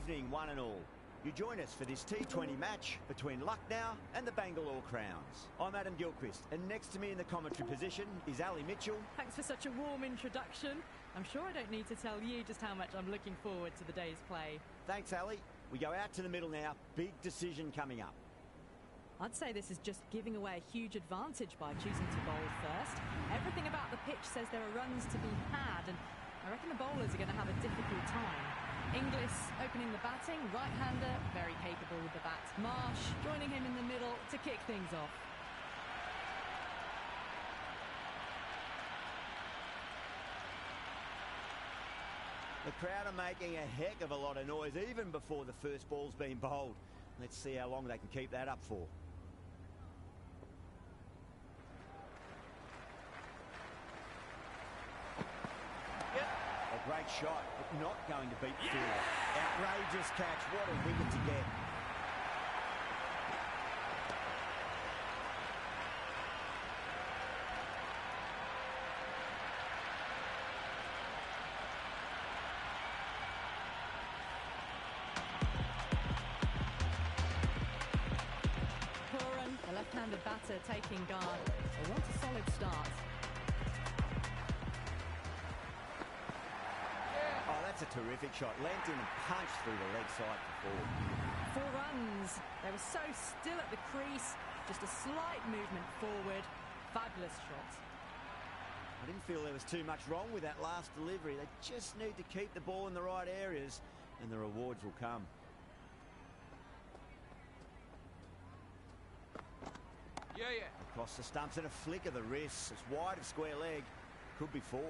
evening, one and all. You join us for this T20 match between Lucknow and the Bengaluru Crowns. I'm Adam Gilchrist, and next to me in the commentary position is Ali Mitchell. Thanks for such a warm introduction. I'm sure I don't need to tell you just how much I'm looking forward to the day's play. Thanks, Ali. We go out to the middle now. Big decision coming up. I'd say this is just giving away a huge advantage by choosing to bowl first. Everything about the pitch says there are runs to be had, and I reckon the bowlers are going to have a difficult time. Inglis opening the batting, right-hander, very capable with the bat. Marsh joining him in the middle to kick things off. The crowd are making a heck of a lot of noise even before the first ball's been bowled. Let's see how long they can keep that up for. A great shot, but not going to beat the fielder. Outrageous catch. What a wicket to get. Puran, the left-handed batter, taking guard. They want a solid start. Oh, that's a terrific shot. Leant in and punched through the leg side for 4. 4 runs. They were so still at the crease. Just a slight movement forward. Fabulous shot. I didn't feel there was too much wrong with that last delivery. They just need to keep the ball in the right areas and the rewards will come. Across the stumps and a flick of the wrist. It's wide of square leg. Could be 4.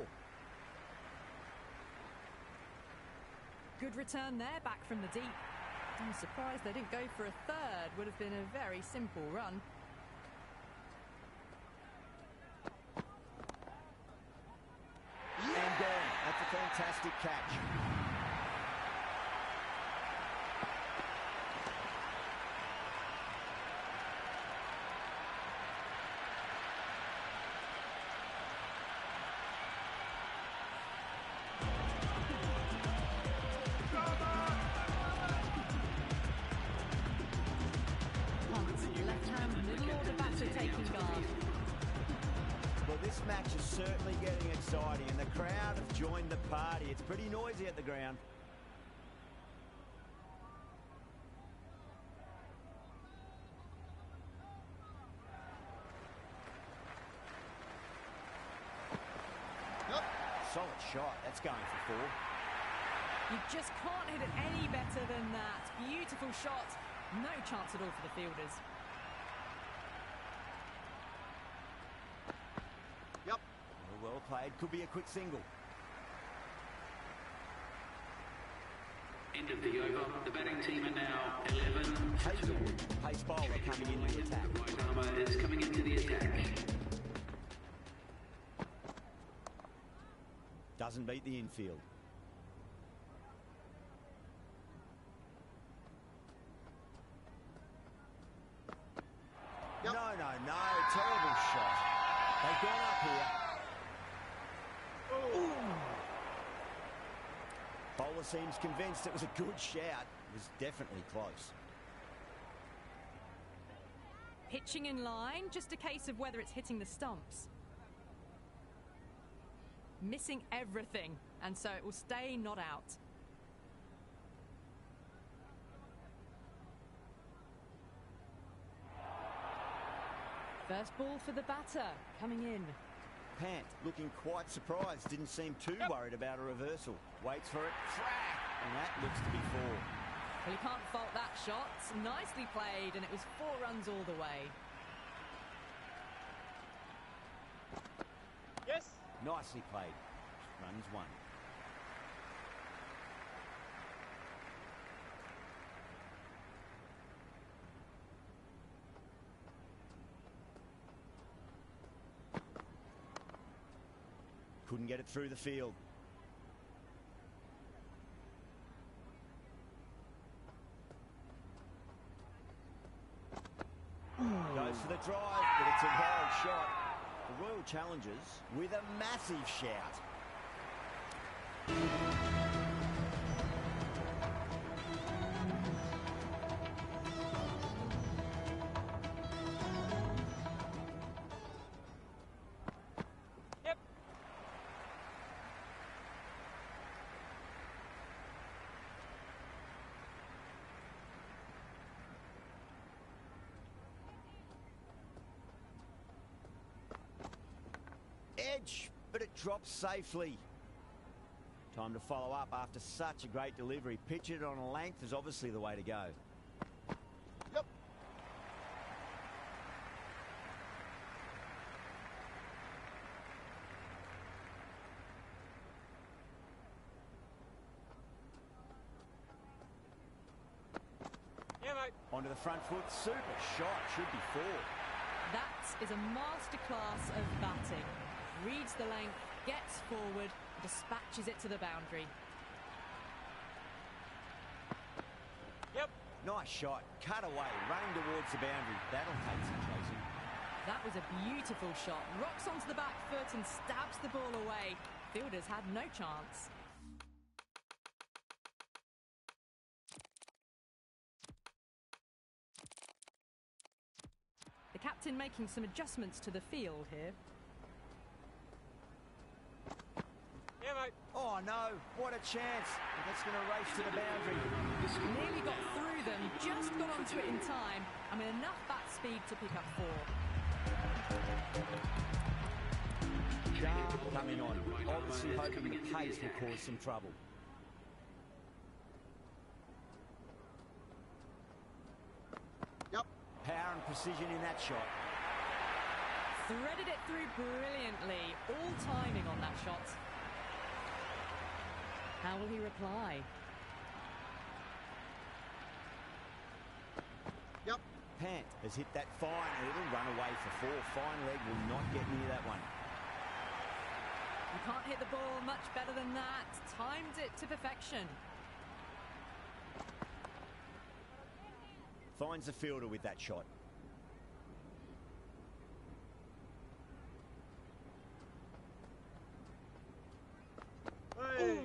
Good return there, back from the deep. I'm surprised they didn't go for a third. Would have been a very simple run. And gone. That's a fantastic catch. This match is certainly getting exciting and the crowd have joined the party. It's pretty noisy at the ground. Solid shot. That's going for 4. You just can't hit it any better than that. Beautiful shot. No chance at all for the fielders. Well played. Could be a quick single. End of the over. The batting team are now 11. Hazelwood, pace bowler coming in to attack. The right armour is coming into the attack. Doesn't beat the infield. No. Terrible shot. They've gone up here. Bowler seems convinced it was a good shout. It was definitely close. Pitching in line, just a case of whether it's hitting the stumps. Missing everything, and so it will stay not out. First ball for the batter, coming in. Pant looking quite surprised, didn't seem too worried about a reversal. Waits for it, crack, and that looks to be 4. Well, you can't fault that shot. Nicely played, and it was 4 runs all the way. Yes. Nicely played. Runs 1. Couldn't get it through the field. Goes for the drive, but it's a wild shot. The Royal Challengers with a massive shout. edge, but it drops safely. Time to follow up after such a great delivery. Pitch it on a length is obviously the way to go. Yep. Yeah, mate. Onto the front foot. Super shot. Should be four. That is a masterclass of batting. Reads the length, gets forward, dispatches it to the boundary. Yep. Nice shot. Cut away. Running towards the boundary. That'll take some chasing. That was a beautiful shot. Rocks onto the back foot and stabs the ball away. Fielders had no chance. The captain making some adjustments to the field here. Yeah, mate. Oh, no. What a chance. That's going to race to the boundary. Nearly got through them, just got onto it in time, and with enough bat speed to pick up four. Coming on. Obviously hoping the pace will cause some trouble. Yep. Power and precision in that shot. Threaded it through brilliantly. All timing on that shot. How will he reply? Yep. Pant has hit that fine and it'll run away for four. Fine leg will not get near that one. You can't hit the ball much better than that. Timed it to perfection. Finds the fielder with that shot. Hey.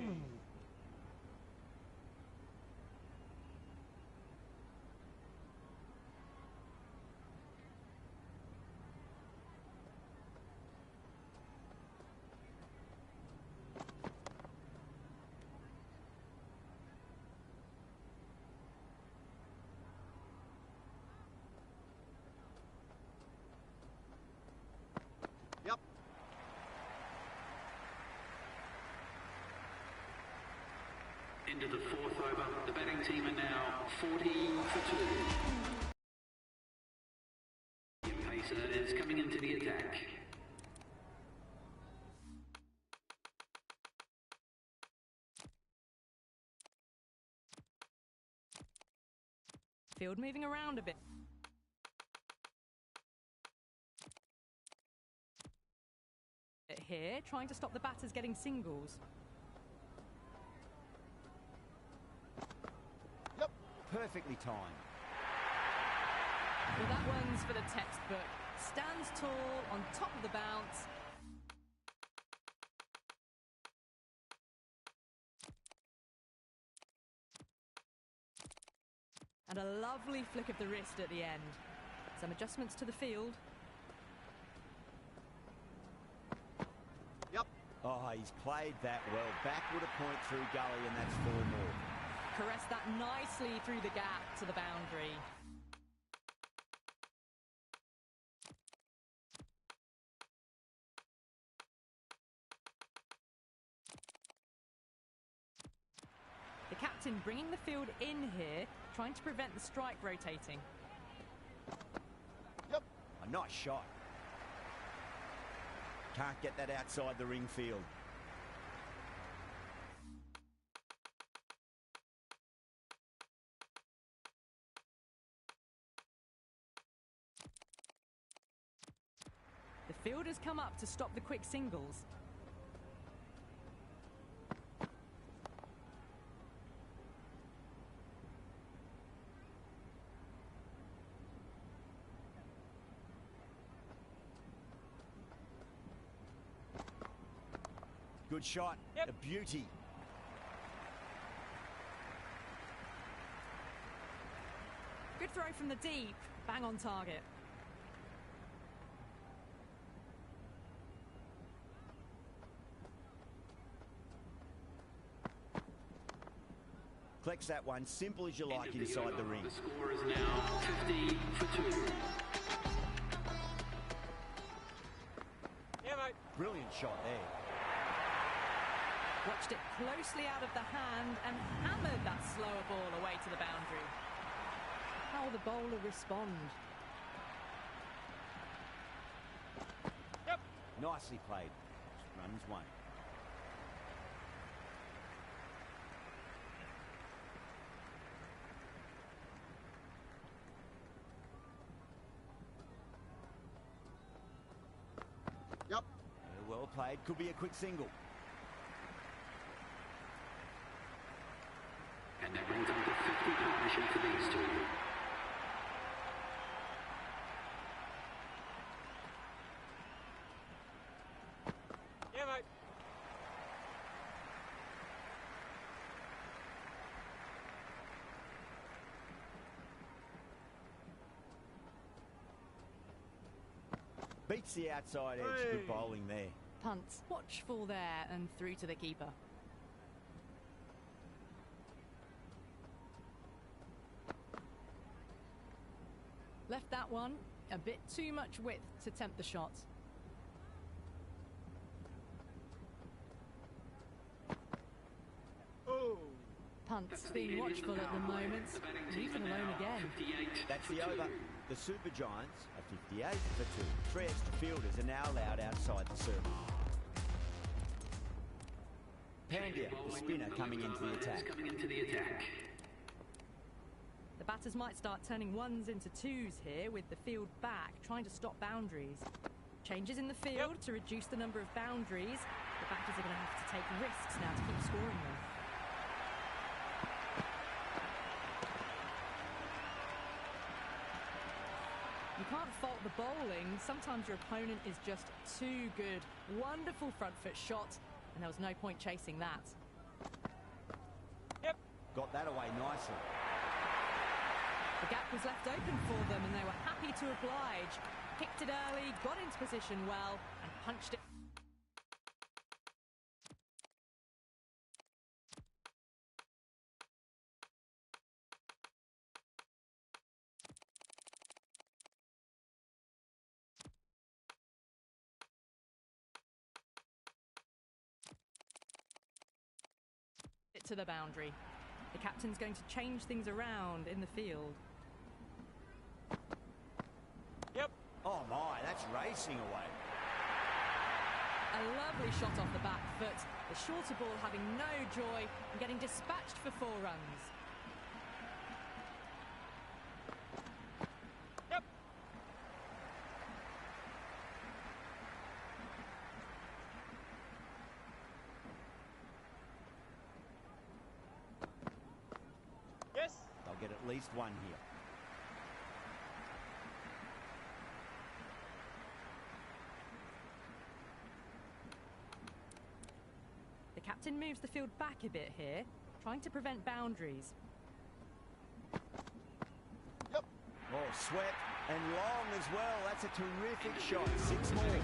Yep. Into the fourth over. The batting team are now 40 for 2. Pacer is coming into the attack. Field moving around a bit. Here, trying to stop the batters getting singles. Yep. Perfectly timed. Well, that one's for the textbook. Stands tall, on top of the bounce. And a lovely flick of the wrist at the end. Some adjustments to the field. Yep. Oh, he's played that well. Backward a point through gully and that's four more. Caressed that nicely through the gap to the boundary. The captain bringing the field in here, trying to prevent the strike rotating. Yep. A nice shot. Can't get that outside the ring field. The fielders come up to stop the quick singles. Good shot. Yep. A beauty. Good throw from the deep. Bang on target. Collects that one, simple as you like, End of inside the over. ring. The score is now 50 for 2. Yeah, mate. Brilliant Excellent shot there. Watched it closely out of the hand and hammered that slower ball away to the boundary. How will the bowler respond? Yep. Nicely played. Runs one. Yep. Well played. Could be a quick single. And that brings up the 50 partnership for these two. Yeah, mate. Beats the outside edge. Hey. Good bowling there. Punts watchful there and through to the keeper. Left that one a bit too much width to tempt the shot. Oh. Punts being watchful at the moment. Leave them alone again. That's the over. The Super Giants are 58 for 2. 3 extra fielders are now allowed outside the circle. Pandya, the spinner, coming into the attack. The batters might start turning ones into twos here with the field back, trying to stop boundaries. Changes in the field to reduce the number of boundaries. The batters are going to have to take risks now to keep scoring them. You can't fault the bowling. Sometimes your opponent is just too good. Wonderful front foot shot, and there was no point chasing that. Yep. Got that away nicely. The gap was left open for them and they were happy to oblige. Picked it early, got into position well and punched it. To the boundary. The captain's going to change things around in the field. Yep. Oh my, that's racing away. A lovely shot off the back foot. The shorter ball having no joy and getting dispatched for 4 runs. Yep. Yes. They'll get at least one here. The captain moves the field back a bit here, trying to prevent boundaries. Yep. Oh, swept and long as well. That's a terrific shot. 6 more. Well,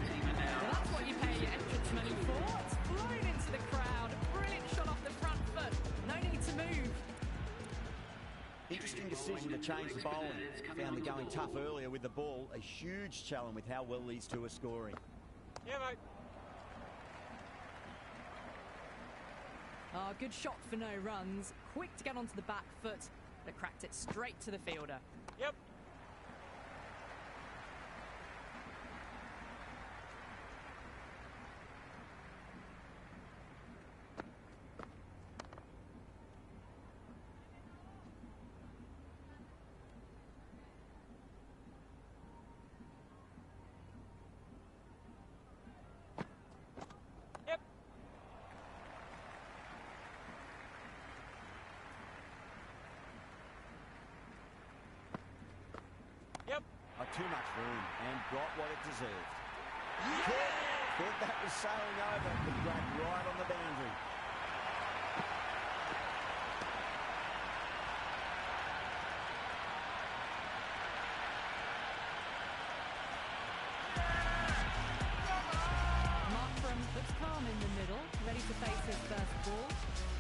that's what you pay your entrance money for. It's flown into the crowd. A brilliant shot off the front foot. No need to move. Interesting decision to change the bowling. Found the going tough earlier with the ball. A huge challenge with how well these two are scoring. Yeah, mate. Ah, good shot for no runs. Quick to get onto the back foot, but cracked it straight to the fielder. Yep. Yep. Yep. Too much room and got what it deserved. Thought that was sailing over, but grabbed right on the boundary. Markram looks calm in the middle, ready to face his first ball.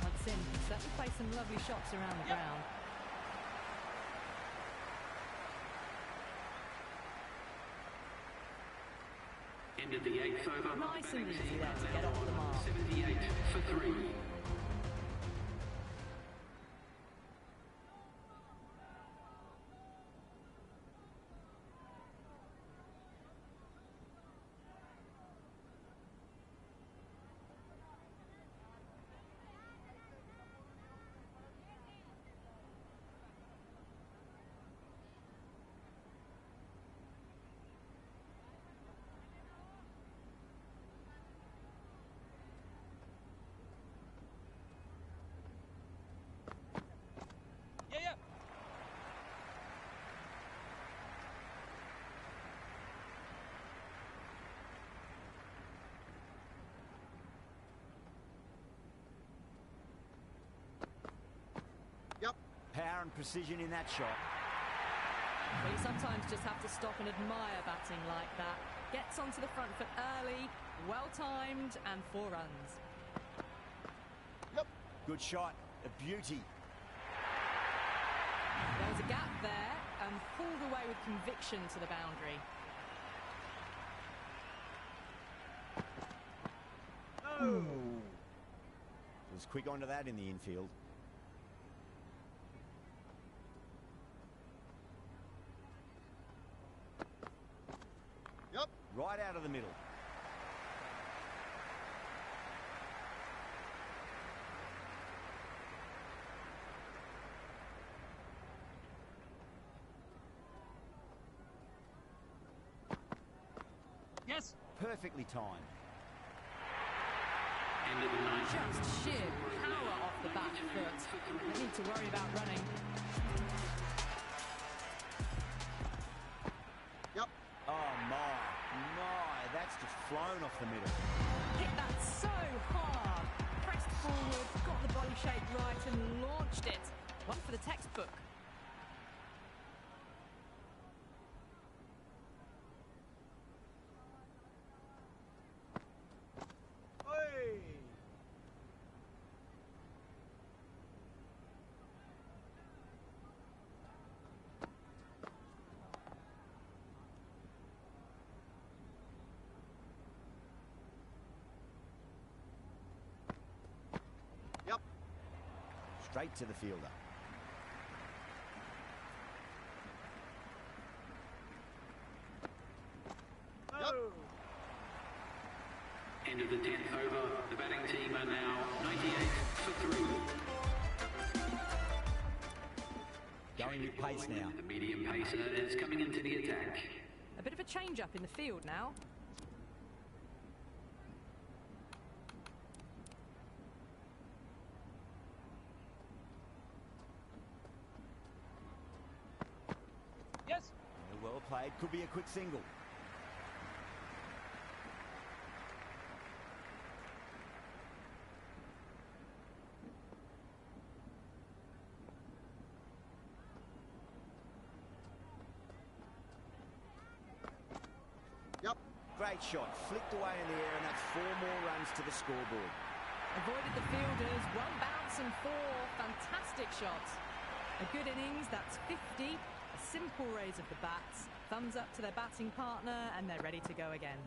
Once in, he certainly plays some lovely shots around the ground. End of the 8th over. Nice The and batting easy team there are to get now off the on mark. 78 for 3. Yeah, yeah. Power and precision in that shot. Well, you sometimes just have to stop and admire batting like that. Gets onto the front foot early, well-timed, and 4 runs. Good shot. A beauty. There was a gap there and pulled away with conviction to the boundary. Was quick onto that in the infield. Right out of the middle. Yes. Perfectly timed. End of the 9th. Just sheer power off the back foot. No need to worry about running. Oh my, that's just flown off the middle. Hit that so hard. Pressed forward, got the body shape right and launched it. One for the textbook. Straight to the fielder. End of the 10th over. The batting team are now 98 for 3. Going with pace now. The medium pacer is coming into the attack. A bit of a change-up in the field now. Yes. Well played. Could be a quick single. Great shot. Flicked away in the air, and that's 4 more runs to the scoreboard. Avoided the fielders, 1 bounce and 4 fantastic shots. A good innings, that's 50. A simple raise of the bats. Thumbs up to their batting partner, and they're ready to go again.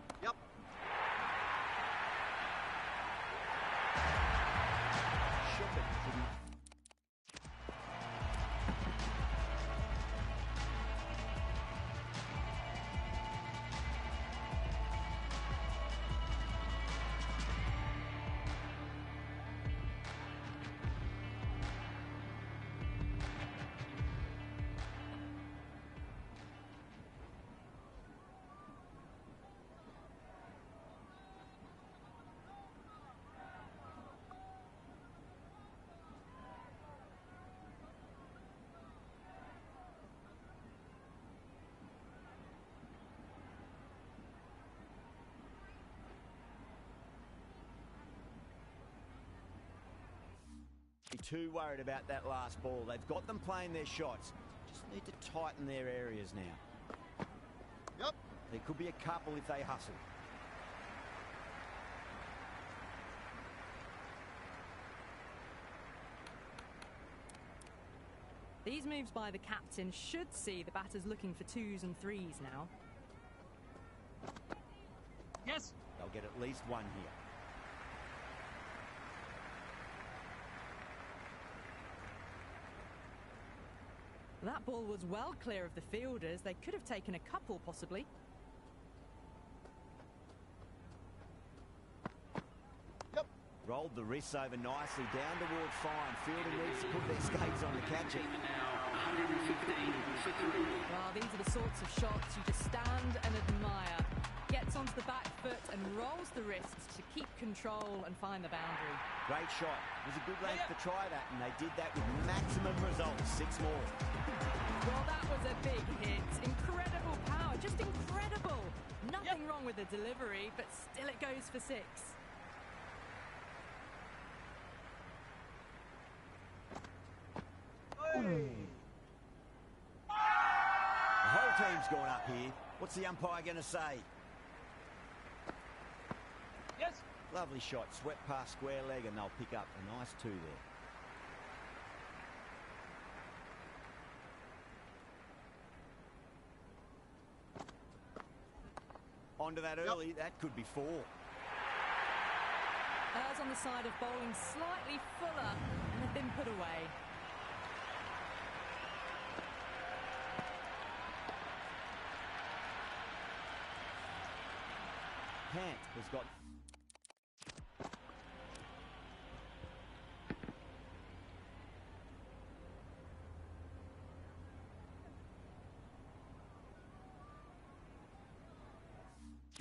Be too worried about that last ball. They've got them playing their shots. Just need to tighten their areas now. There could be a couple if they hustle. These moves by the captain should see the batters looking for 2s and 3s now. Yes. They'll get at least one here. That ball was well clear of the fielders. They could have taken a couple, possibly. Yep. Rolled the wrists over nicely, down towards fine. Fielder needs to put their skates on to catch it. Well, these are the sorts of shots you just stand and admire. Gets onto the back foot and rolls the wrists to keep control and find the boundary. Great shot. It was a good length to try that, and they did that with maximum results. 6 more. Well, that was a big hit. Incredible power, just incredible. Nothing wrong with the delivery, but still it goes for 6. The whole team's gone up here. What's the umpire going to say? Yes. Lovely shot, swept past square leg, and they'll pick up a nice 2 there. Onto that early, that could be 4. Errs on the side of bowling slightly fuller, and they've been put away. Pant has got...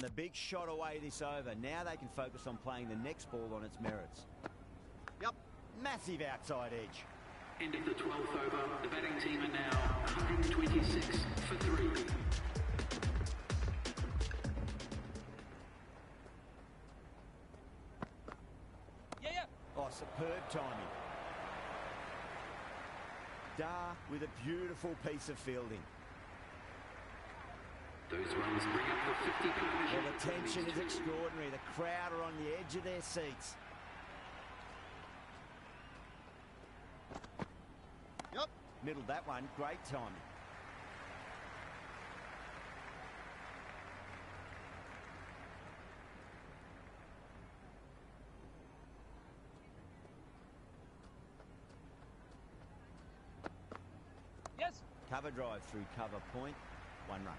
The big shot away this over. Now they can focus on playing the next ball on its merits. Yep, massive outside edge. End of the 12th over. The batting team are now 126 for 3. Yeah. Oh, superb timing. Dar with a beautiful piece of fielding. Those runs bring up the 50 Well, the tension is extraordinary. The crowd are on the edge of their seats. Yep. Middled that one. Great timing. Yes. Cover drive through cover point. 1 run.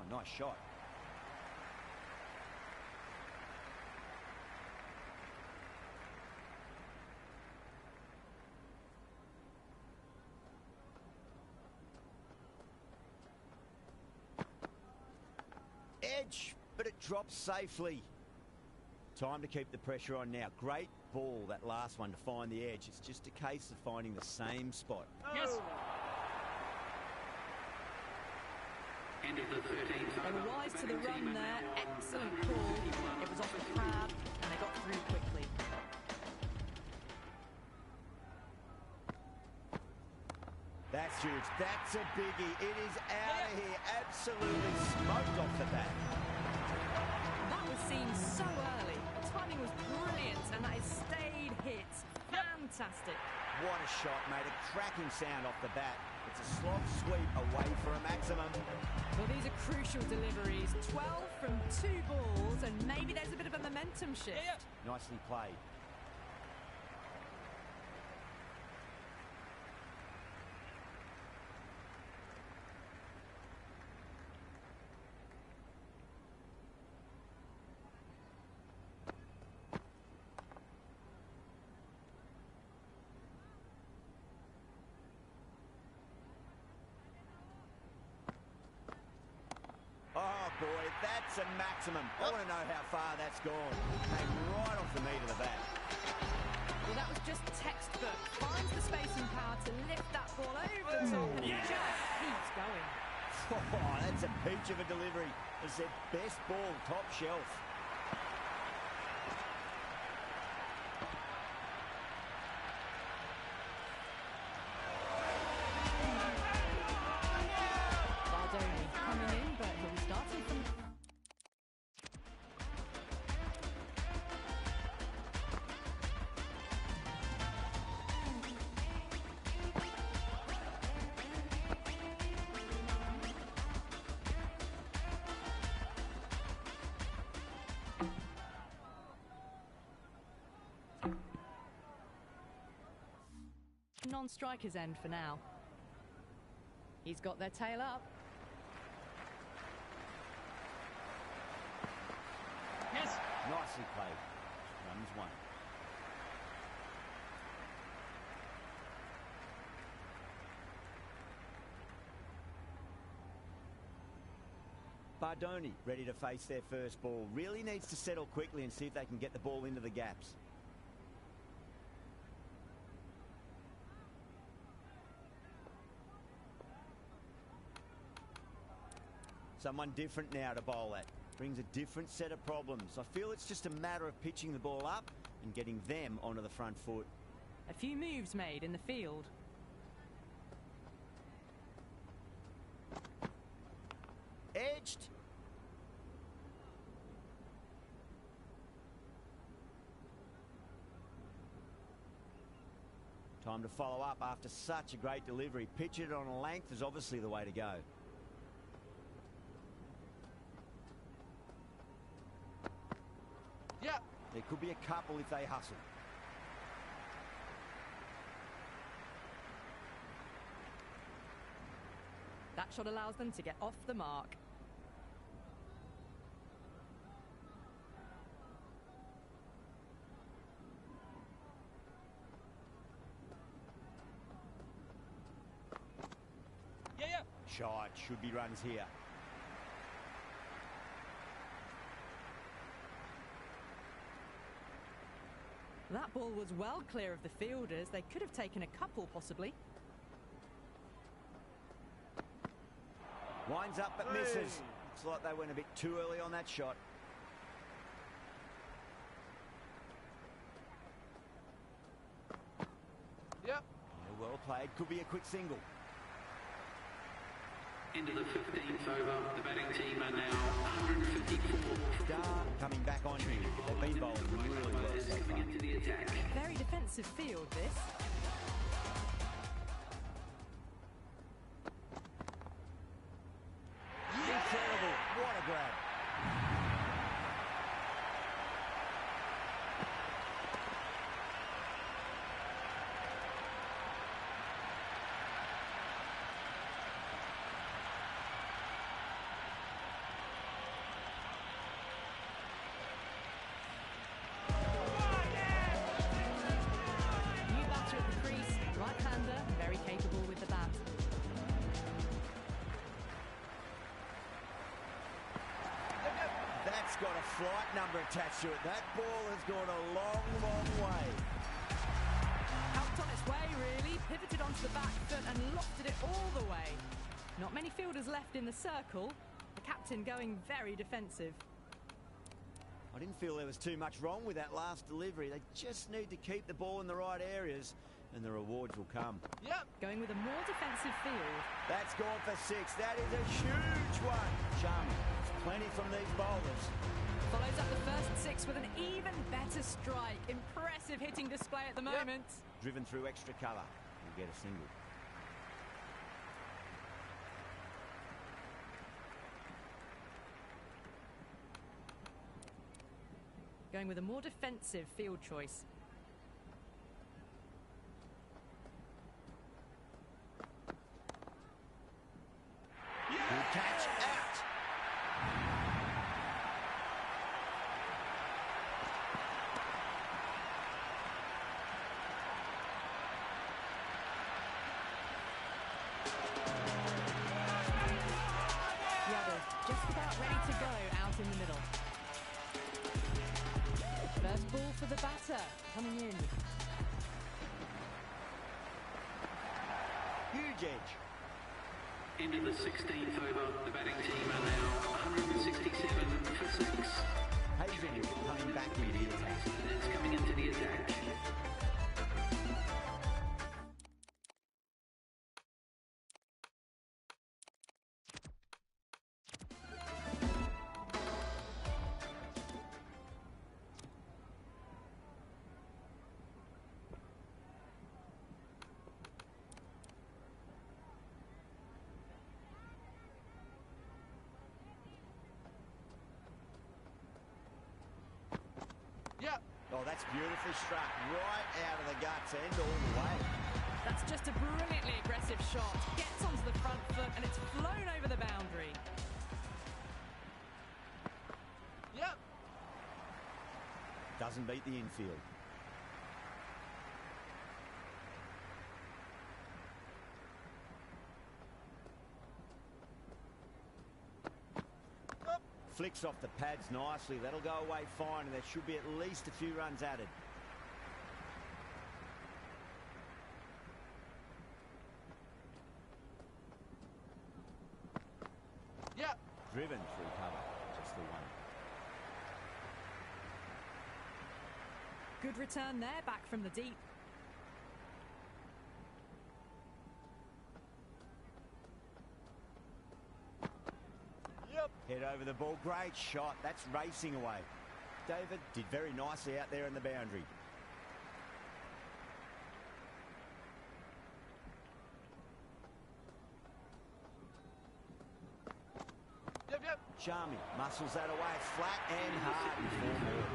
Nice shot. Edge, but it drops safely. Time to keep the pressure on now. Great ball, that last one, to find the edge. It's just a case of finding the same spot. Yes. End of the 13th. They were wise to the run there. Excellent call. It was off the pad, and they got through quickly. That's huge. That's a biggie. It is out of here. Absolutely smoked off the bat. That was seen so early. The timing was brilliant, and that is stayed hit. Fantastic. What a shot, made a cracking sound off the bat. It's a slog sweep away for a maximum. Well, these are crucial deliveries. 12 from 2 balls, and maybe there's a bit of a momentum shift. Nicely played. Oh, boy, that's a maximum. I want to know how far that's gone. Came right off the meat of the bat. Well, that was just textbook. Finds the space and power to lift that ball over the top, and it just keeps going. Oh, that's a peach of a delivery. It's their best ball, top shelf. on striker's end for now. He's got their tail up. Yes. Nicely played. Runs one. Bardoni ready to face their first ball. Really needs to settle quickly and see if they can get the ball into the gaps. Someone different now to bowl at. Brings a different set of problems. I feel it's just a matter of pitching the ball up and getting them onto the front foot. A few moves made in the field. Edged. Time to follow up after such a great delivery. Pitch it on a length is obviously the way to go. Yeah. There could be a couple if they hustle. That shot allows them to get off the mark. Yeah, yeah. Shot. Should be runs here. That ball was well clear of the fielders. They could have taken a couple, possibly. Winds up but misses. Looks like they went a bit too early on that shot. Yep. Yeah, well played. Could be a quick single. Into the 15th over. The batting team are now 154. Dar coming back on here. They've been bowling really well so far. Coming into the attack. Very defensive field, this. Incredible. What a grab. New batter at the crease. Right-hander, very capable with the bat. That's got a flight number attached to it. That ball has gone a long, long way. Out on its way, really. Pivoted onto the back foot and lofted it all the way. Not many fielders left in the circle. The captain going very defensive. I didn't feel there was too much wrong with that last delivery. They just need to keep the ball in the right areas and the rewards will come. Yep. Going with a more defensive field. That's gone for six. That is a huge one. Chum, plenty from these bowlers. Follows up the first six with an even better strike. Impressive hitting display at the moment. Driven through extra cover. We'll get a single. Going with a more defensive field choice. Good catch. Out. Yadav just about ready to go out in the middle. First ball for the batter, coming in. Huge edge. Into the 16th over. The batting team are now 167 for 6. Hazen coming back into the attack. It's coming into the attack. Oh, that's beautifully struck. Right out of the guts end all the way. That's just a brilliantly aggressive shot. Gets onto the front foot and it's flown over the boundary. Yep. Doesn't beat the infield. Flicks off the pads nicely. That'll go away fine, and there should be at least a few runs added. Yeah. Driven through cover. Just the one. Good return there, back from the deep. Head over the ball. Great shot. That's racing away. David did very nicely out there in the boundary. Yep. Charmy muscles that away. Flat and hard before more.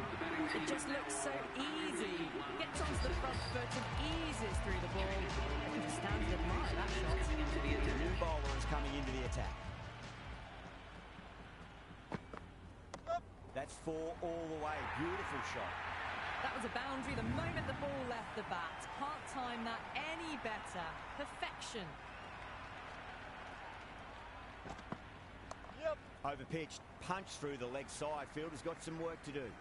It just looks so easy. Gets onto the front foot and eases through the ball. I can just stand and admire that shot. The new bowler is coming into the attack. That's 4 all the way. Beautiful shot. That was a boundary the moment the ball left the bat. Can't time that any better. Perfection. Yep. Overpitched. Punch through the leg side. Fielder's got some work to do.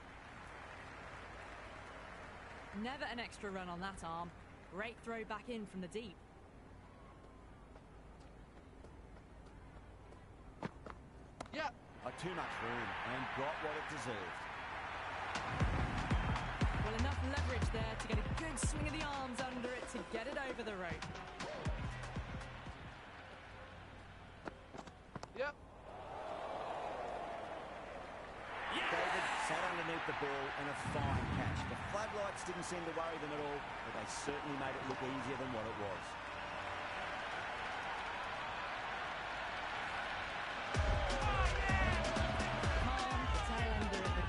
Never an extra run on that arm. Great throw back in from the deep. Yeah. Too much room and got what it deserved. Well, enough leverage there to get a good swing of the arms under it to get it over the rope. Yep. David sat underneath the ball and a fine catch. The floodlights didn't seem to worry them at all, but they certainly made it look easier than what it was.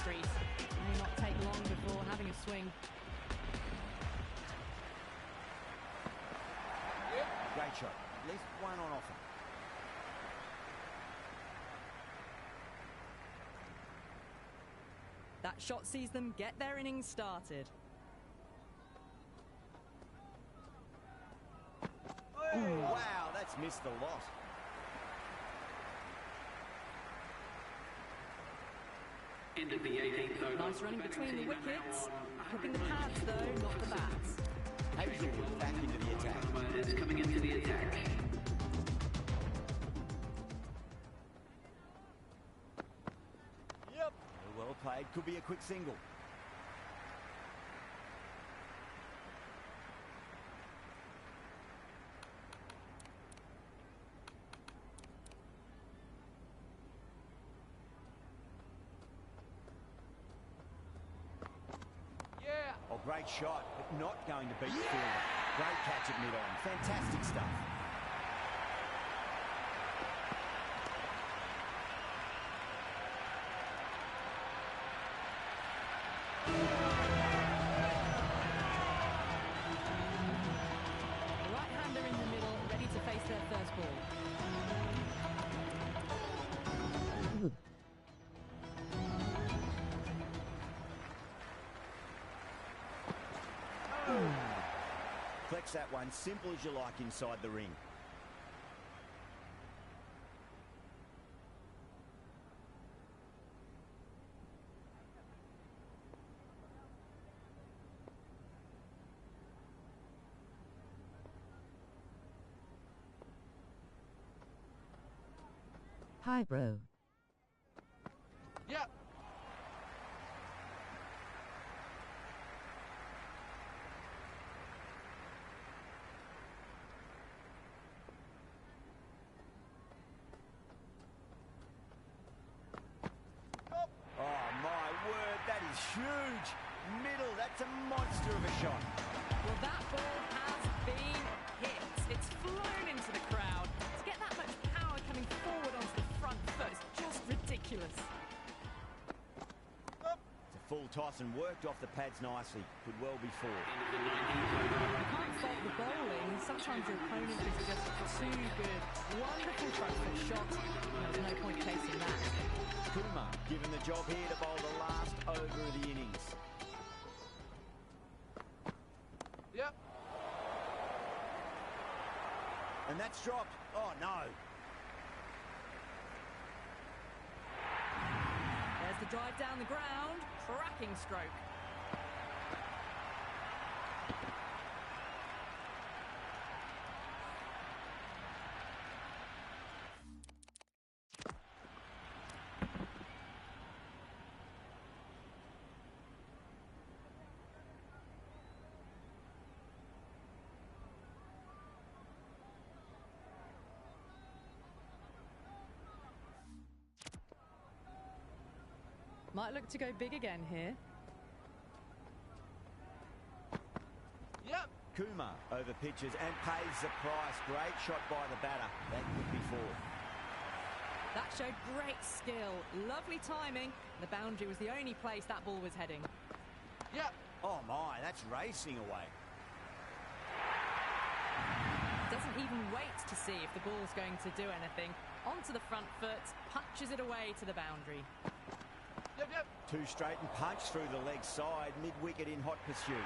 May not take long before having a swing. Great shot. At least one on offer. That shot sees them get their innings started. Ooh, wow, that's missed the lot. End of the 18th over. Nice running between the wickets. Clipping the pads though, not the bats. Hazel back into the attack. Is coming into the attack. Yep. Well played. Could be a quick single. Oh, great shot, but not going to beat the fielder. Great catch at mid-on. Fantastic stuff. The right-hander in the middle, ready to face their first ball. Flex that one, simple as you like inside the ring. Hi, bro. Yep. Huge. Middle, that's a monster of a shot. Well, that ball has been hit. It's flown into the crowd. To get that much power coming forward onto the front foot is just ridiculous. It's a full toss and worked off the pads nicely. Could well be four. You can't fault the bowling. Sometimes your opponent is just too good. Wonderful front foot shot. There's no point chasing that. Kumar given the job here to bowl the last over of the innings. Yep. And that's dropped. Oh, no. There's the drive down the ground. Cracking stroke. Might look to go big again here. Yep. Kumar over pitches and pays the price. Great shot by the batter. That could be four. That showed great skill. Lovely timing. The boundary was the only place that ball was heading. Yep. Oh my, that's racing away. Doesn't even wait to see if the ball's going to do anything. Onto the front foot, punches it away to the boundary. Yep, yep. Two straight and punch through the leg side, mid-wicket in hot pursuit.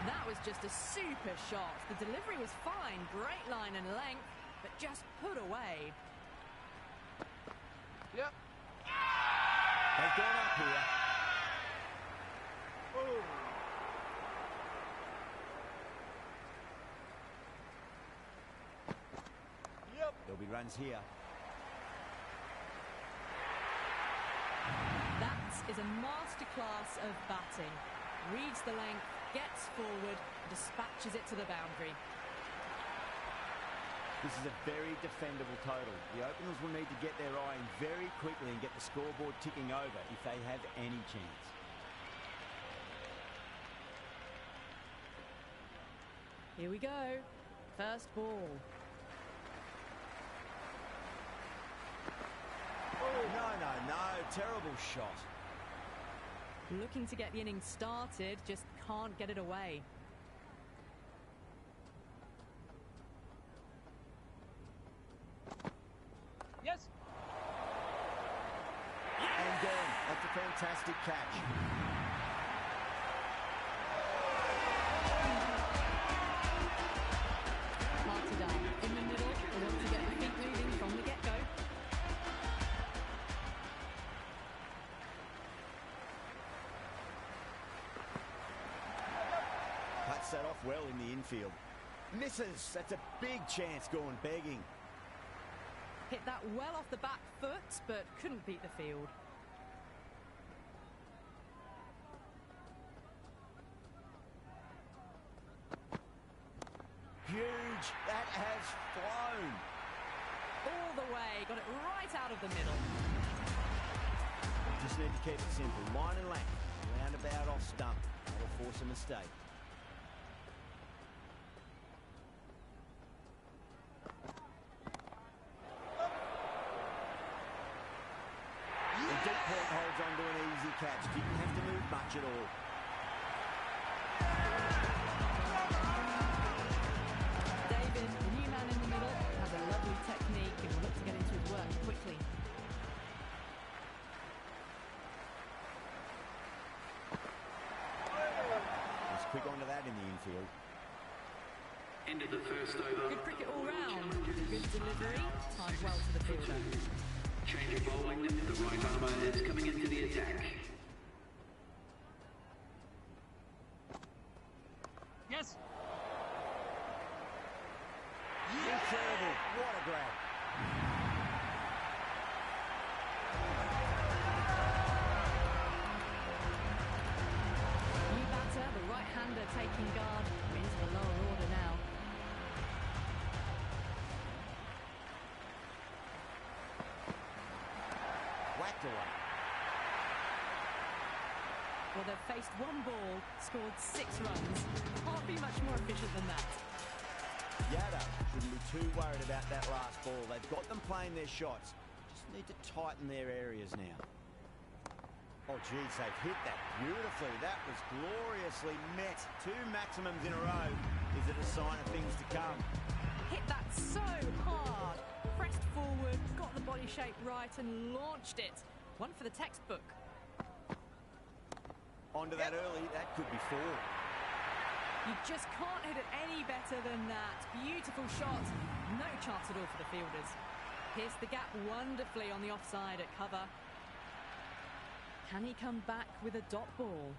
That was just a super shot. The delivery was fine, great line and length, but just put away. Yep. They've gone up here. Oh. Yep. There'll be runs here. That is a masterclass of batting. Reads the length, gets forward, dispatches it to the boundary. This is a very defendable total. The openers will need to get their eye in very quickly and get the scoreboard ticking over if they have any chance. Here we go. First ball. Oh, no. Terrible shot. Looking to get the innings started, just can't get it away. Yes. And gone. That's a fantastic catch. Marty down in the middle. They want to get the feet moving from the get-go. Cuts that off well in the infield. Misses. That's a big chance going begging. Hit that well off the back foot, but couldn't beat the field. Huge. That has flown. All the way, got it right out of the middle. Just need to keep it simple. Line and length. Roundabout off stump. That'll force a mistake. The deep point holds on to an easy catch. Didn't have to move much at all. David, the new man in the middle, has a lovely technique and will look to get into his work quickly. He's quick onto that in the infield. End of the first over. Good cricket all round. Good delivery, timed well to the fielder. Change of bowling. The right armour is coming into the attack. Yes. Incredible. What a grab. New batter, the right-hander taking guard. We're into the lower order now. Whacked away. Well, they've faced one ball, scored 6 runs. Can't be much more efficient than that. Yada shouldn't be too worried about that last ball. They've got them playing their shots. Just need to tighten their areas now. Oh, geez, they've hit that beautifully. That was gloriously met. 2 maximums in a row. Is it a sign of things to come? Hit that so hard. Pressed forward, got the body shape right and launched it. One for the textbook. Onto that early. That could be 4. You just can't hit it any better than that. Beautiful shot. No chance at all for the fielders. Pierced the gap wonderfully on the offside at cover. Can he come back with a dot ball?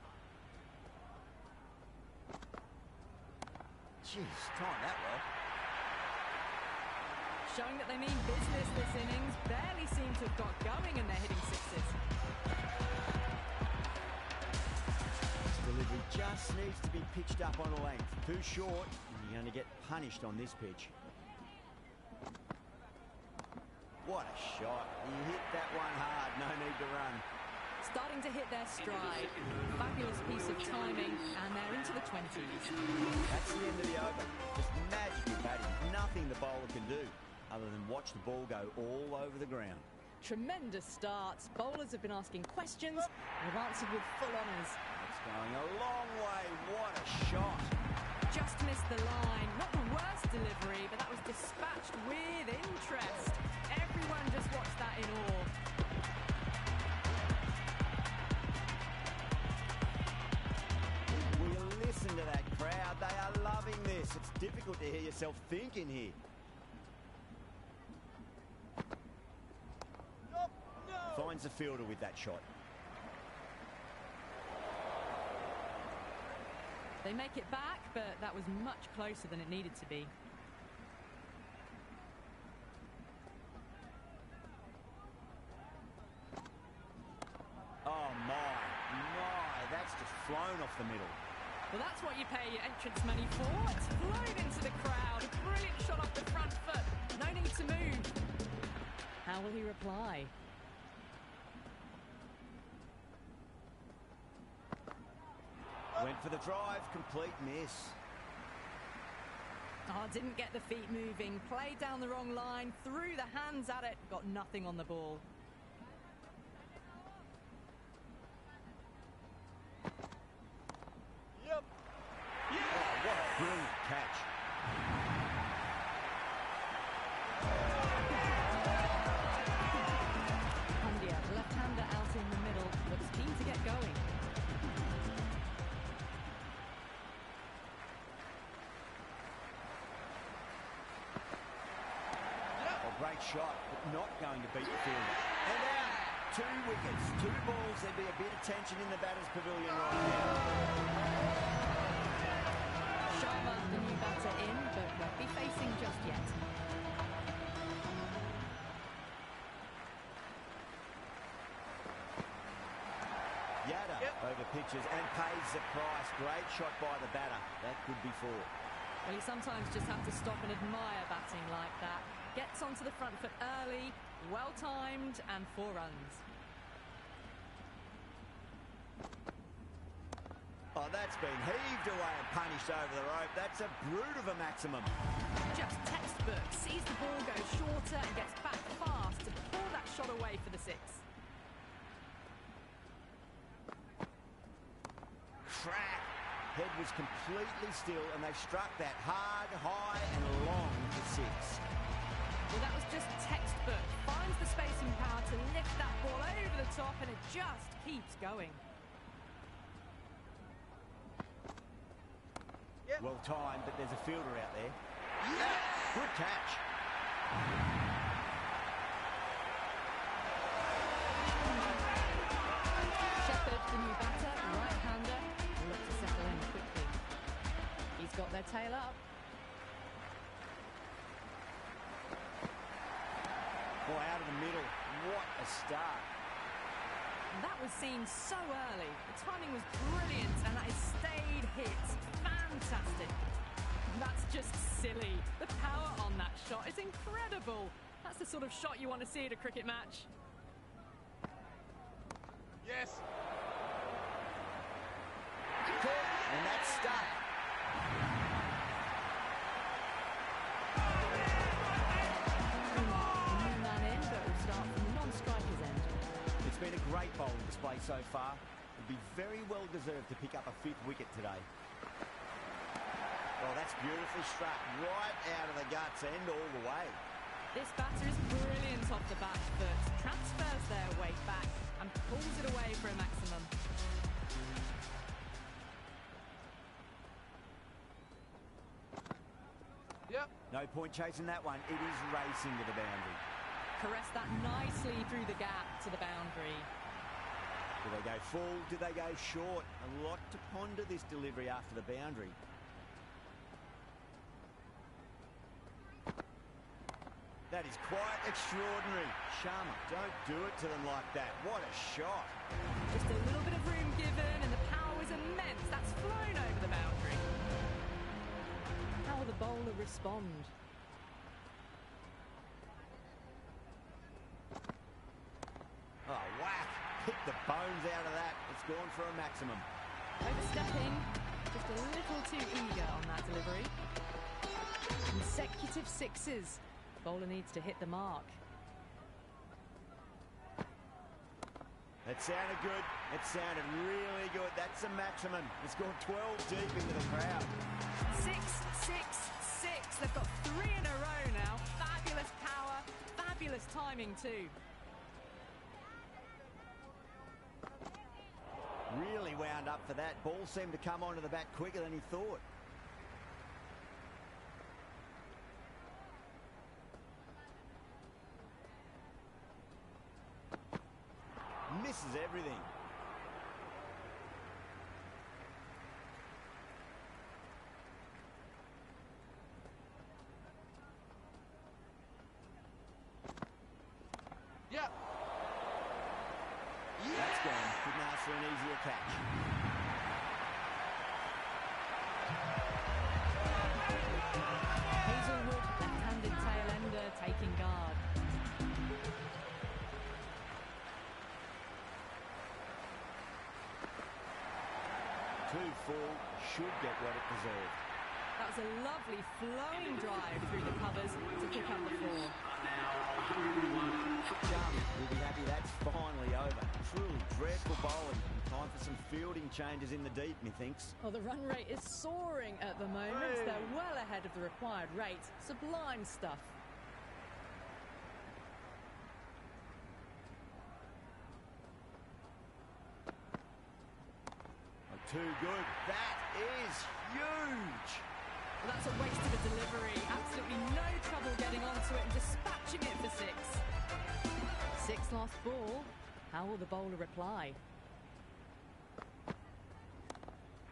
Jeez, timed that well. Showing that they mean business this innings. Barely seem to have got going and they're hitting 6s. This delivery just needs to be pitched up on a length. Too short, and you're going to get punished on this pitch. What a shot. He hit that one hard. No need to run. Starting to hit their stride. Fabulous piece of timing, and they're into the 20s. That's the end of the over. Just magical batting. Nothing the bowler can do other than watch the ball go all over the ground. Tremendous starts. Bowlers have been asking questions. They've answered with full honours. It's going a long way. What a shot. Just missed the line. Not the worst delivery, but that was dispatched with interest. Everyone just watched that in awe. Listen to that crowd. They are loving this. It's difficult to hear yourself thinking here. Finds the fielder with that shot. They make it back, but that was much closer than it needed to be. Oh my, that's just flown off the middle. Well, that's what you pay your entrance money for. It's flown into the crowd. A brilliant shot off the front foot. No need to move. How will he reply? Went for the drive, complete miss. Oh, didn't get the feet moving. Played down the wrong line, threw the hands at it, got nothing on the ball. Yep. Oh, what a brilliant catch. Pandya, left-hander out in the middle, looks keen to get going. Great shot, but not going to beat the fielder. And out, 2 wickets, 2 balls. There'd be a bit of tension in the batter's pavilion right now. Sharma, the new batter in, but won't be facing just yet. Yada over pitches and pays the price. Great shot by the batter. That could be 4. Well, you sometimes just have to stop and admire batting like that. Gets onto the front foot early, well-timed, and 4 runs. Oh, that's been heaved away and punished over the rope. That's a brute of a maximum. Just textbook. Sees the ball go shorter and gets back fast to pull that shot away for the 6. Crack. Head was completely still, and they struck that hard, high, and long for 6. Well, that was just textbook. Finds the space and power to lift that ball over the top, and it just keeps going. Yep. Well timed, but there's a fielder out there. Yeah. Good catch. Shepherd, the new batter, right-hander, will look to settle in quickly. He's got their tail up. Boy, out of the middle. What a start. That was seen so early. The timing was brilliant, and that is stayed hit. Fantastic. That's just silly. The power on that shot is incredible. That's the sort of shot you want to see at a cricket match. Yes. And that's stuck. It's been a great bowling display so far. Would be very well deserved to pick up a 5th wicket today. Well, that's beautifully struck right out of the guts and all the way. This batter is brilliant off the back foot, transfers their weight back and pulls it away for a maximum. Yep. No point chasing that one. It is racing to the boundary. Caress that nicely through the gap to the boundary. Do they go full? Do they go short? A lot to ponder this delivery after the boundary. That is quite extraordinary. Sharma, don't do it to them like that. What a shot. Just a little bit of room given and the power is immense. That's flown over the boundary. How will the bowler respond? Oh, whack. Hit the bones out of that. It's gone for a maximum. Overstepping, just a little too eager on that delivery. Consecutive sixes. Bowler needs to hit the mark. That sounded good. It sounded really good. That's a maximum. It's gone 12 deep into the crowd. 6, 6, 6. They've got 3 in a row now. Fabulous power, fabulous timing too. Really wound up for that. Ball seemed to come onto the bat quicker than he thought. Misses everything. Yep. That's gone. Couldn't ask for an easier catch. Hazelwood, left-handed tail-ender, taking guard. Too full, should get what it deserved. That was a lovely flowing drive through the covers to pick up the 4. Jum will be happy that's finally over. Truly dreadful bowling. Time for some fielding changes in the deep, methinks. Well, the run rate is soaring at the moment. Hey. They're well ahead of the required rate. Sublime stuff. Too good. That is huge. Well, that's a waste of a delivery. Absolutely no trouble getting onto it and dispatching it for 6. 6 last ball. How will the bowler reply?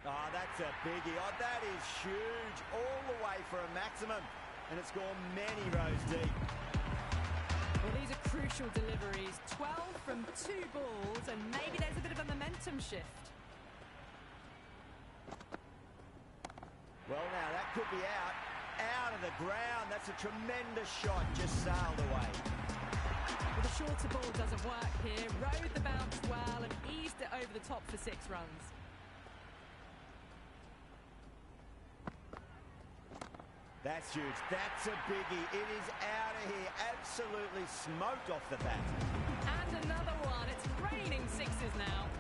Oh, that's a biggie. Oh, that is huge. All the way for a maximum. And it's gone many rows deep. Well, these are crucial deliveries. 12 from 2 balls, and maybe there's a bit of a momentum shift. Well, now, that could be out of the ground. That's a tremendous shot, just sailed away. Well, the shorter ball doesn't work here. Rode the bounce well and eased it over the top for 6 runs. That's huge. That's a biggie. It is out of here. Absolutely smoked off the bat. And another one. It's raining 6s now.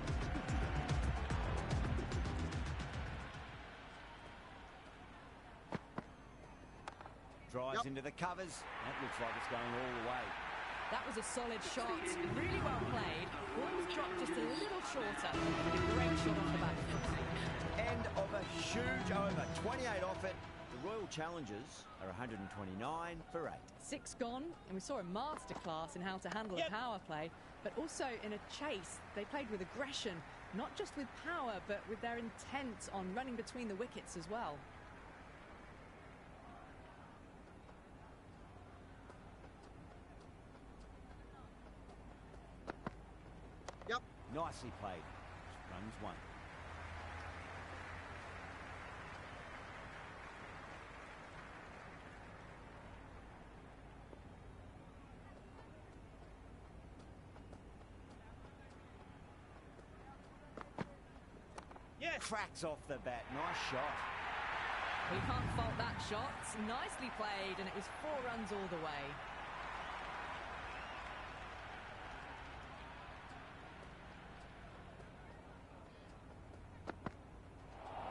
Drives into the covers. That looks like it's going all the way. That was a solid shot. Really well played. Ball was dropped just a little shorter. A great shot off the back foot. End of a huge over. 28 off it. The Royal Challengers are 129 for 8. 6 gone, and we saw a masterclass in how to handle a power play, but also in a chase. They played with aggression, not just with power, but with their intent on running between the wickets as well. Yep. Nicely played. Runs 1. Yes. Cracks off the bat. Nice shot. We can't fault that shot. Nicely played, and it was 4 runs all the way.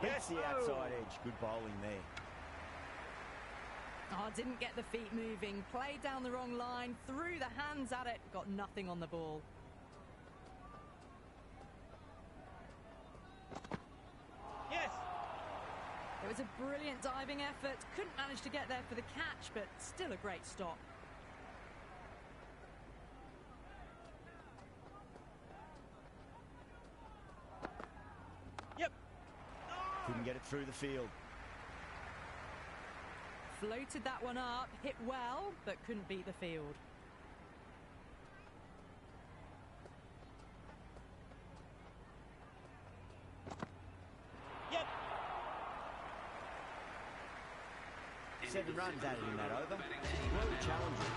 Beats the outside edge. Good bowling there. Oh, didn't get the feet moving. Played down the wrong line. Threw the hands at it. Got nothing on the ball. Yes. It was a brilliant diving effort. Couldn't manage to get there for the catch, but still a great stop. Yep. Couldn't get it through the field. Floated that one up, hit well, but couldn't beat the field. Yep. 7 runs added in that over. 12 challenges,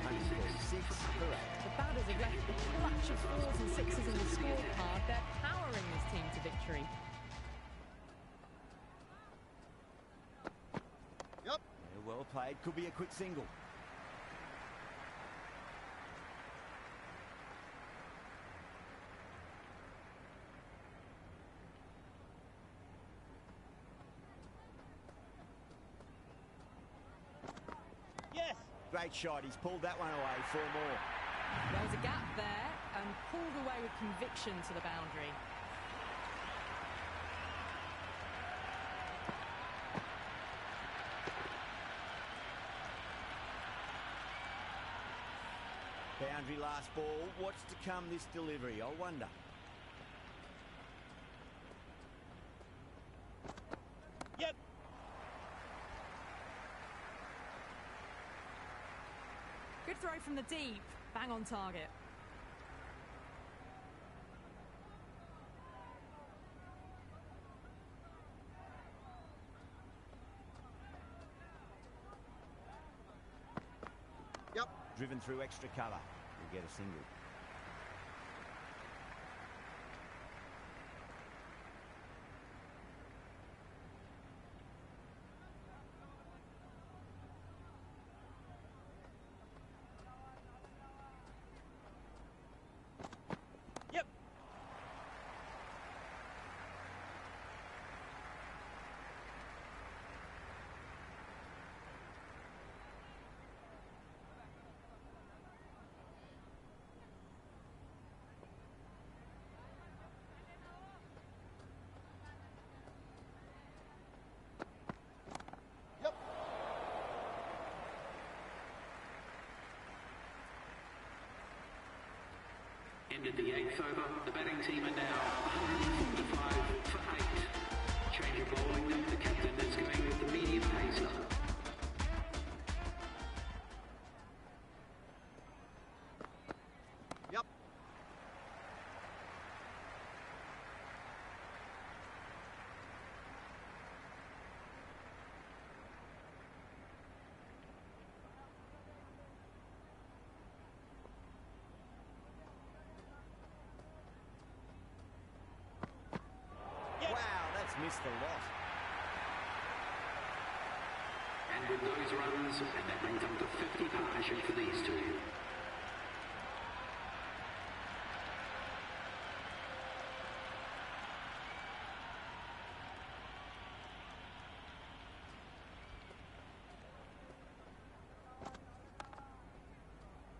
146 for 8. The batters have left a clutch of 4s and 6s in the scorecard. They're powering this team to victory. Yep. Yeah, well played. Could be a quick single. Yes. Great shot. He's pulled that one away. 4 more. There was a gap there and pulled away with conviction to the boundary. Boundary last ball. What's to come this delivery? I wonder. Yep. Good throw from the deep. Bang on target. Yep. Driven through extra cover. We'll get a single. Yep. Yep. Ended the 8th over. The batting team are now 145 for 8. Change of bowling. The captain is going with the medium pacer. Yep. Wow, that's missed a lot. And with those runs, that brings up to 50 partnership for these two.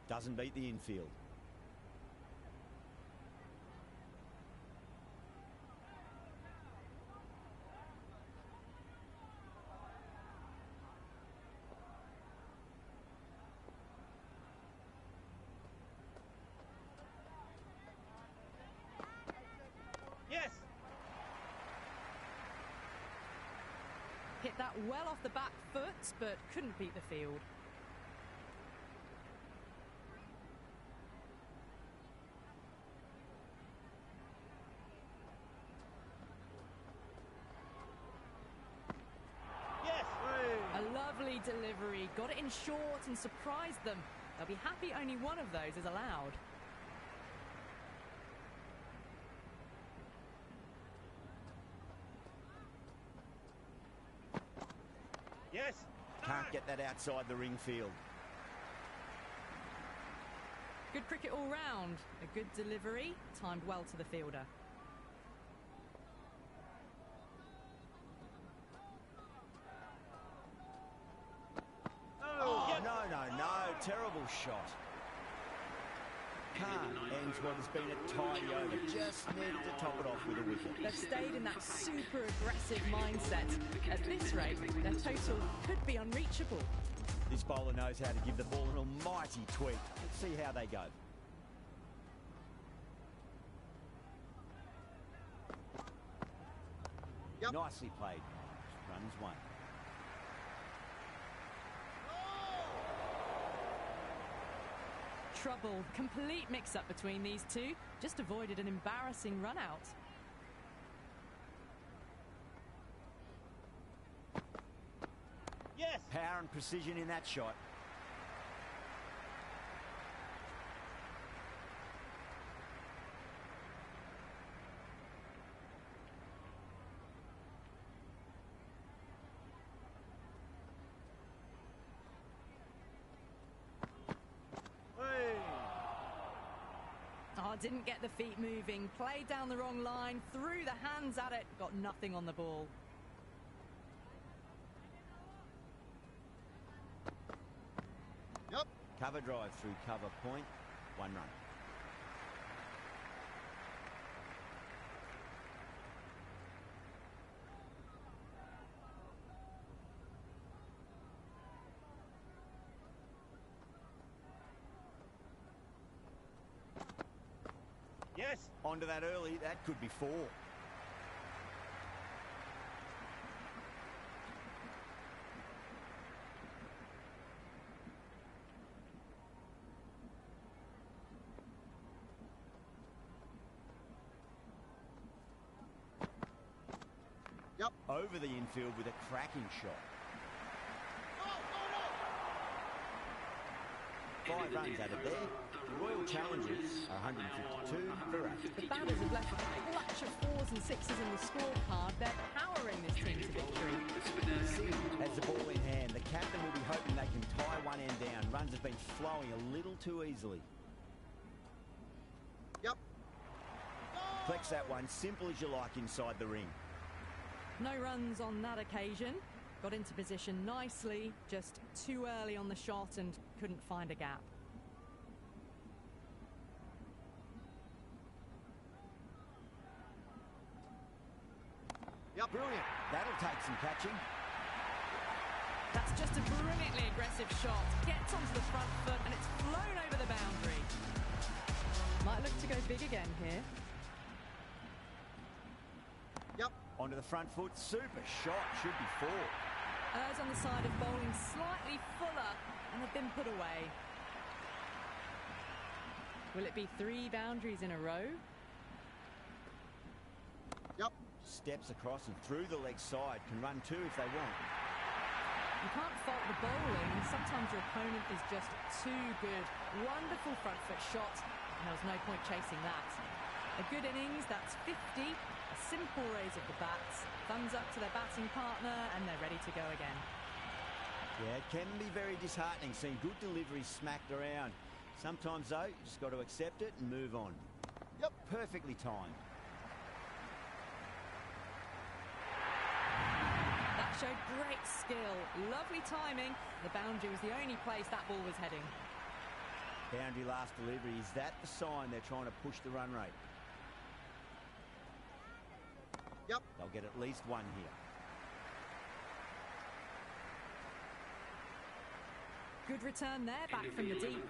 Doesn't beat the infield. Yes. Hit that well off the back foot, but couldn't beat the field. Yes. A lovely delivery. Got it in short and surprised them. They'll be happy only one of those is allowed. Yes. Can't get that outside the ring field. Good cricket all round. A good delivery, timed well to the fielder. shot. Khan ends what has been a tidy over. Just needed to top it off with a wicket. They've stayed in that super aggressive mindset. At this rate, their total could be unreachable. This bowler knows how to give the ball an almighty tweak. Let's see how they go. Yep. Nicely played. Runs one. Trouble. Complete mix-up between these two. Just avoided an embarrassing run-out. Yes. Power and precision in that shot. Oh, didn't get the feet moving. Played down the wrong line. Threw the hands at it. Got nothing on the ball. Yep. Cover drive through cover point. 1 run. Yes. Onto that early. That could be 4. Yep. Over the infield with a cracking shot. 5 runs out of there. The Royal Challengers are 152 for 8. The batters have left a clutch of 4s and 6s in the scorecard. They're powering this team to victory. Has the ball in hand. The captain will be hoping they can tie one end down. Runs have been flowing a little too easily. Yep. Flex that one, simple as you like inside the ring. No runs on that occasion. Got into position nicely, just too early on the shot and couldn't find a gap. Yep. Brilliant. That'll take some catching. That's just a brilliantly aggressive shot. Gets onto the front foot and it's flown over the boundary. Might look to go big again here. Yep. Onto the front foot. Super shot. Should be 4. Errs on the side of bowling slightly fuller and they've been put away. Will it be 3 boundaries in a row? Yep. Steps across and through the leg side. Can run 2 if they want. You can't fault the bowling. Sometimes your opponent is just too good. Wonderful front foot shot. And there was no point chasing that. A good innings, that's 50. A simple raise of the bats. Thumbs up to their batting partner and they're ready to go again. Yeah, it can be very disheartening seeing good deliveries smacked around. Sometimes, though, you just got to accept it and move on. Yep. Perfectly timed. That showed great skill. Lovely timing. The boundary was the only place that ball was heading. Boundary last delivery. Is that the sign they're trying to push the run rate? Yep. They'll get at least 1 here. Good return there, back from the deep.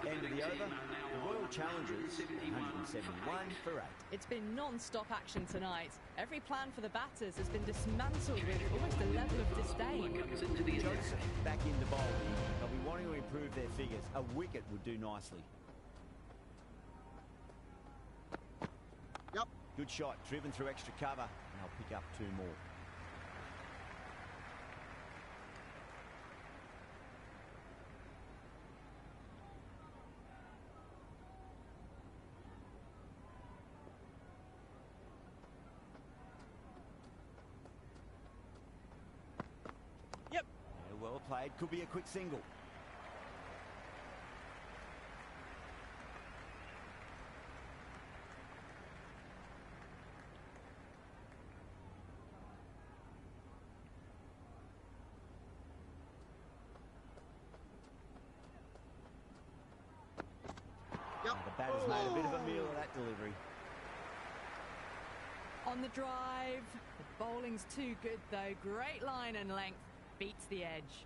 End of the over. The Royal Challengers, 171 for 8. It's been non-stop action tonight. Every plan for the batters has been dismantled with almost a level of disdain. Joseph back in the bowl. They'll be wanting to improve their figures. A wicket would do nicely. Yep. Good shot, driven through extra cover, and they'll pick up 2 more. Yep. Well played, could be a quick single. Batter's made a bit of a meal of that delivery. On the drive, the bowling's too good though. Great line and length, beats the edge.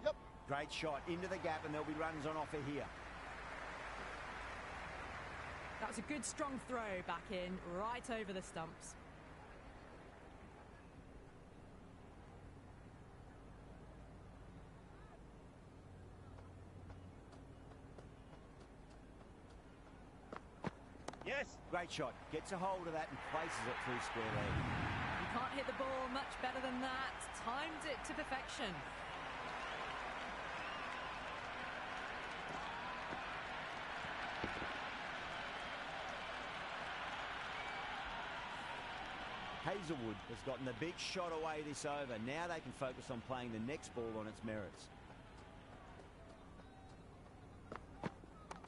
Yep. Great shot into the gap, and there'll be runs on offer here. That was a good strong throw back in, right over the stumps. Yes. Great shot. Gets a hold of that and places it through square leg. You can't hit the ball much better than that. Timed it to perfection. Hazelwood has gotten the big shot away this over. Now they can focus on playing the next ball on its merits.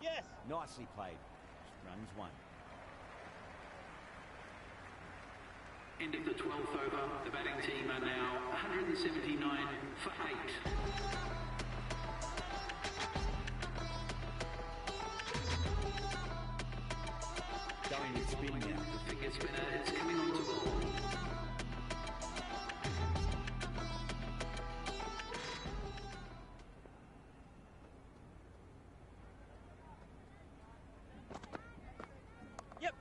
Yes. Nicely played. Runs one. End of the 12th over. The batting team are now 179 for 8. Going to spin now. The finger spinner is coming on to ball. Yep.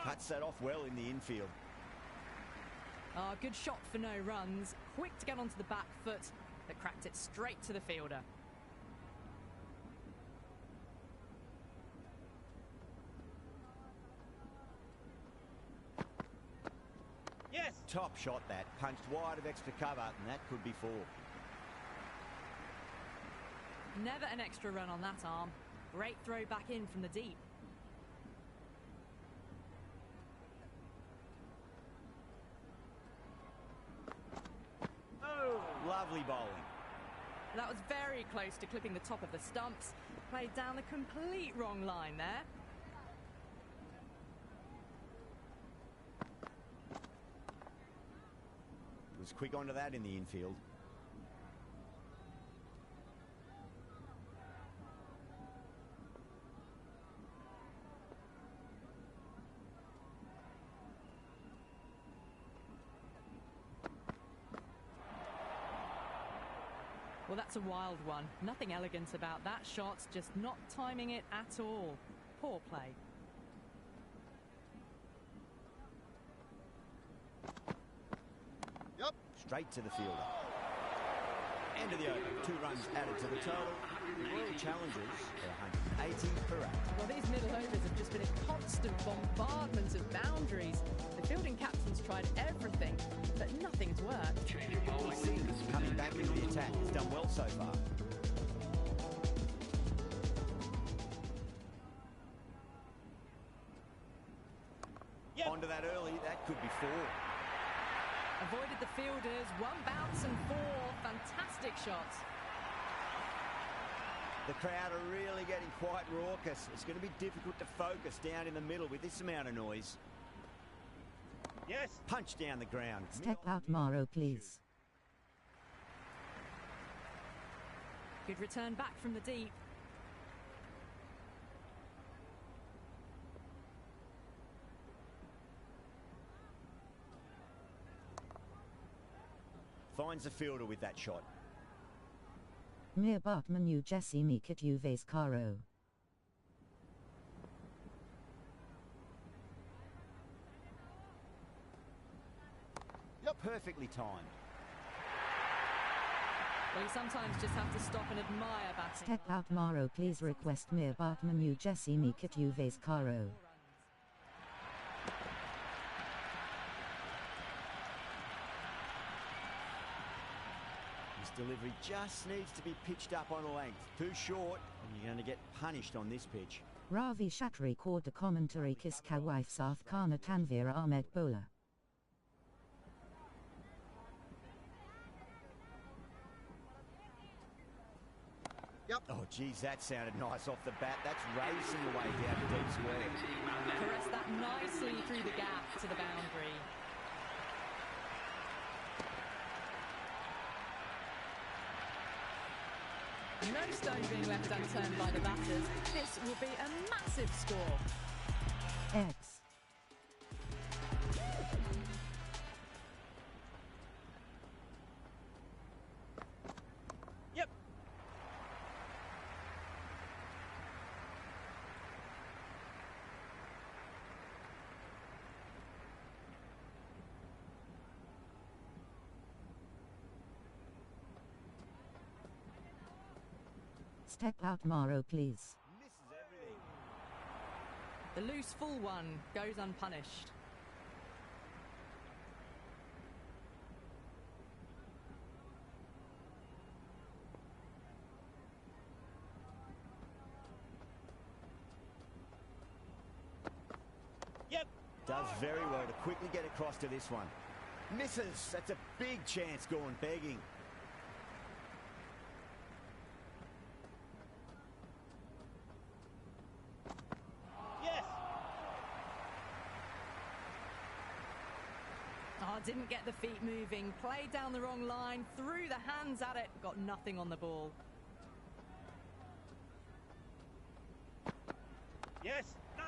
Cuts that off well in the infield. Oh, good shot for no runs. Quick to get onto the back foot, but cracked it straight to the fielder. Yes. Top shot that. Punched wide of extra cover, and that could be 4. Never an extra run on that arm. Great throw back in from the deep. Lovely bowling. That was very close to clipping the top of the stumps. Played down the complete wrong line there. Was quick onto that in the infield. Well, that's a wild one. Nothing elegant about that shot, just not timing it at all. Poor play. Yep. Straight to the fielder. End of the over. 2 runs added to the total. The Royal Challengers are 180 per 8. Well, these middle overs have just been a constant bombardment of boundaries. The fielding captain's tried everything, but nothing's worked. Coming back into the attack. He's done well so far. Yep. Onto that early. That could be 4. Avoided the fielders, 1 bounce and 4. Fantastic shots. The crowd are really getting quite raucous. It's going to be difficult to focus down in the middle with this amount of noise. Yes. Punch down the ground. Step out, Maro, please. Good return back from the deep. Finds the fielder with that shot. Mir Bartman u Jesse Mikit Uves Caro. Yep. Perfectly timed. Well, you sometimes just have to stop and admire batting. Step out, Maro, please. Request Mir Bartman u Jesse Mikit Uves Caro. His delivery just needs to be pitched up on length. Too short, and you're going to get punished on this pitch. Ravi Shatri called the commentary Kis Kawaif South Kana Tanvir Ahmed Bowler. Yep. Oh, geez, that sounded nice off the bat. That's racing away down the deep square. Caressed that nicely through the gap to the boundary. No stone being left unturned by the batters. This will be a massive score. X. Yep. Step out, Maro, please. Misses everything. The loose full one goes unpunished. Yep. Does very well to quickly get across to this one. Misses. That's a big chance going begging. Yes. Oh, didn't get the feet moving. Played down the wrong line. Threw the hands at it. Got nothing on the ball. Yes. No.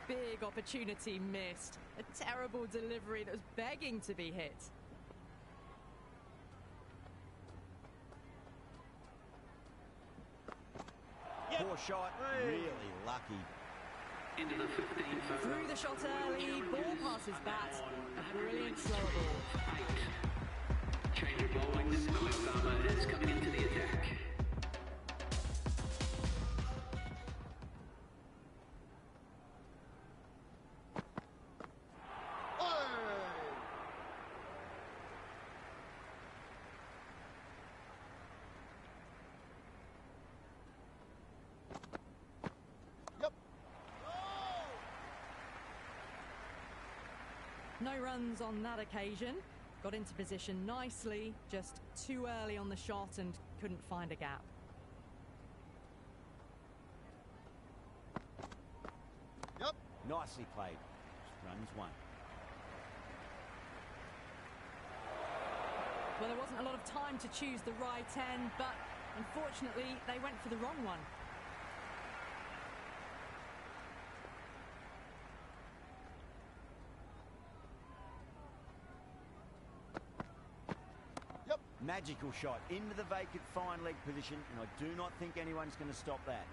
Big opportunity missed. A terrible delivery that was begging to be hit. Yep. Poor shot. Hey. Really lucky. Into the 15th over. Threw the shot early. Ball passes bat. A brilliant slow ball. 8. Change of bowling. Ekana is coming into the attack. Yep. No runs on that occasion. Got into position nicely, just too early on the shot and couldn't find a gap. Yep. Nicely played. Runs one. Well, there wasn't a lot of time to choose the right end, but unfortunately they went for the wrong one. Yep. Magical shot into the vacant fine leg position, and I do not think anyone's going to stop that.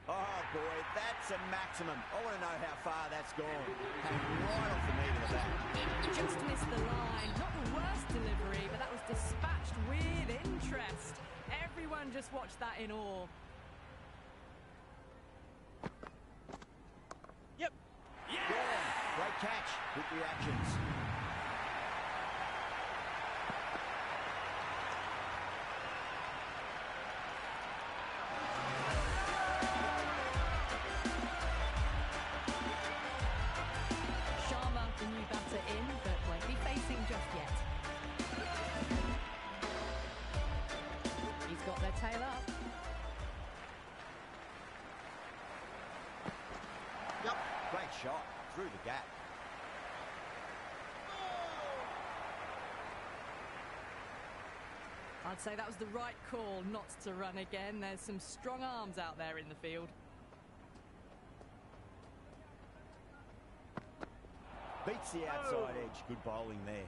Oh boy, that's a maximum. I want to know how far that's gone. Came right off the meat of the bat. Just missed the line. Not the worst delivery, but that was dispatched with interest. Everyone just watched that in awe. Yep. Gone. Great catch. Quick reactions. Sharma, the new batter in, but won't be facing just yet. He's got their tail up. Yep. Great shot. Through the gap. I'd say that was the right call not to run again. There's some strong arms out there in the field. Beats the outside edge. Good bowling there.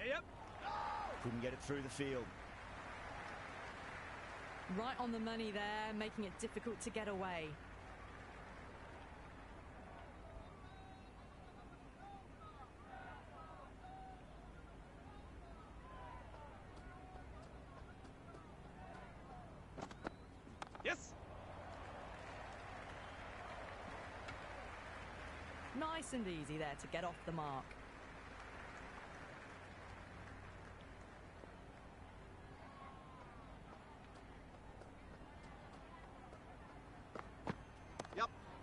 Yep. Couldn't get it through the field. Right on the money there, making it difficult to get away. Yes. Nice and easy there to get off the mark.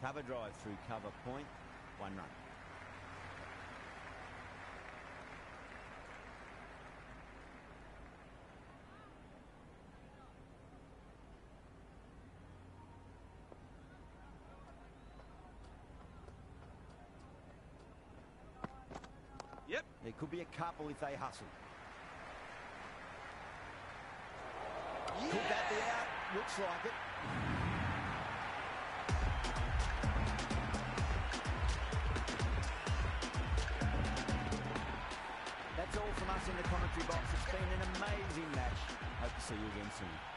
Cover drive through cover point. 1 run. Yep. There could be a couple if they hustle. Yeah. Could that be out? Looks like it. That's all from us in the commentary box. It's been an amazing match. Hope to see you again soon.